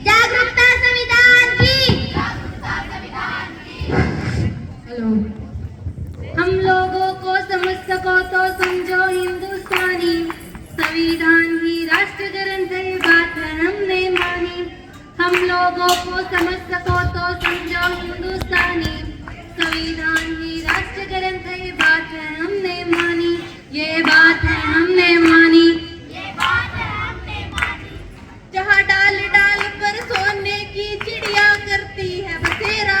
जागरूकता संविधान की। हेलो। हम लोगों को समझ सको तो समझो हिंदुस्तानी, संविधान ही राष्ट्र ग्रंथ है, बात है हमने मानी। हम लोगों को समझ सको तो समझो हिंदुस्तानी, संविधान ही राष्ट्र ग्रंथ है, बात है हमने मानी। ये बात है हमने मानी, जहाँ डाल डाल पर सोने की चिड़िया करती है बसेरा,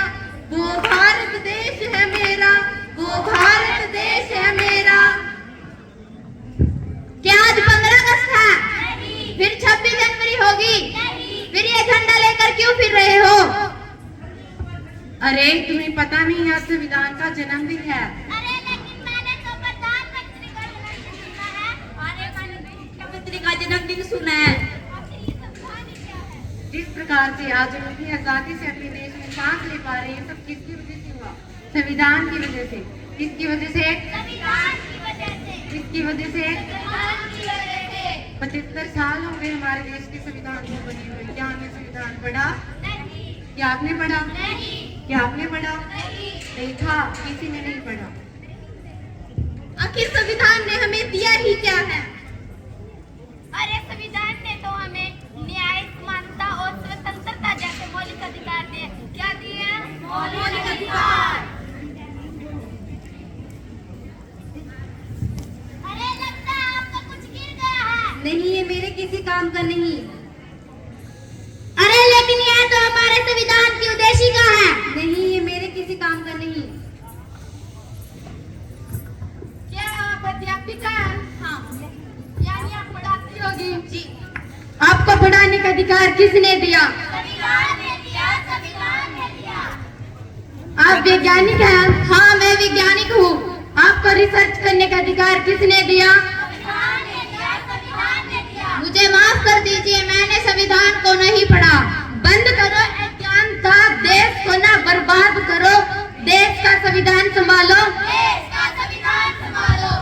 वो भारत देश है मेरा, वो भारत देश है मेरा। क्या आज 15 अगस्त है? फिर 26 जनवरी होगी? फिर ये झंडा लेकर क्यों फिर रहे हो? अरे तुम्हें पता नहीं आज संविधान का जन्मदिन है। अरे लेकिन मैंने तो प्रधानमंत्री का जन्मदिन सुना है और एक मुख्यमंत्री का जन्मदिन सुना है। जिस प्रकार से आज हम अपनी आजादी से अपने देश में सांस ले पा रहे हैं, सब किसकी वजह से हुआ? संविधान की वजह से। किसकी वजह से? संविधान की वजह से। किसकी वजह से? संविधान की वजह से। 75 साल हो गए हमारे देश के संविधान को बने हुए। क्या हमने संविधान पढ़ा? नहीं। क्या आपने पढ़ा? नहीं। क्या आपने पढ़ा? नहीं। देखा, किसी ने नहीं पढ़ा। आखिर संविधान ने हमें दिया ही क्या है? अरे संविधान ने तो हमें न्याय, समानता और स्वतंत्रता जैसे मौलिक अधिकार दिए। क्या दिए? मौलिक अधिकार। अरे लगता है आपका कुछ गिर गया है। नहीं, ये मेरे किसी काम का नहीं। अरे लेकिन यह तो हमारे संविधान की उद्देशिका है। नहीं, ये मेरे किसी काम का नहीं। क्या आप अध्यापिका हैं? हाँ। यानी आप पढ़ाती होगी? जी। आपको पढ़ाने का अधिकार किसने दिया? संविधान ने दिया, संविधान ने दिया। आप वैज्ञानिक हैं? हाँ, मैं वैज्ञानिक हूँ। आपको रिसर्च करने का अधिकार किसने दिया? संविधान ने दिया, संविधान ने दिया। मुझे माफ कर दीजिए, मैंने संविधान को नहीं पढ़ा। बंद करो अज्ञानता, देश को ना बर्बाद करो, देश का संविधान संभालो, देश का संविधान संभालो।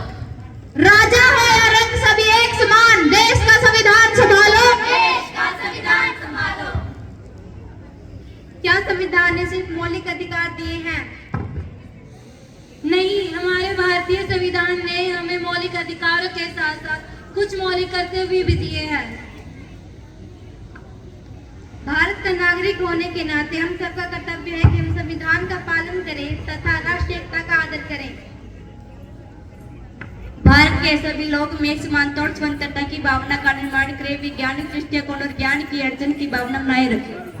राजा हो या रंग सभी एक समान, देश का संविधान संभालो, देश का संविधान संभालो। क्या संविधान ने सिर्फ मौलिक अधिकार दिए हैं? नहीं, हमारे भारतीय संविधान ने हमें मौलिक अधिकारों के साथ साथ कुछ मौलिक कर्तव्य भी दिए हैं। भारत का नागरिक होने के नाते हम सबका कर्तव्य है कि हम संविधान का पालन करें तथा राष्ट्रीय एकता का आदर करें। भारत के सभी लोग में समानता और स्वतंत्रता की भावना का निर्माण करें, वैज्ञानिक दृष्टिकोण और ज्ञान की अर्जन की भावना बनाए रखें।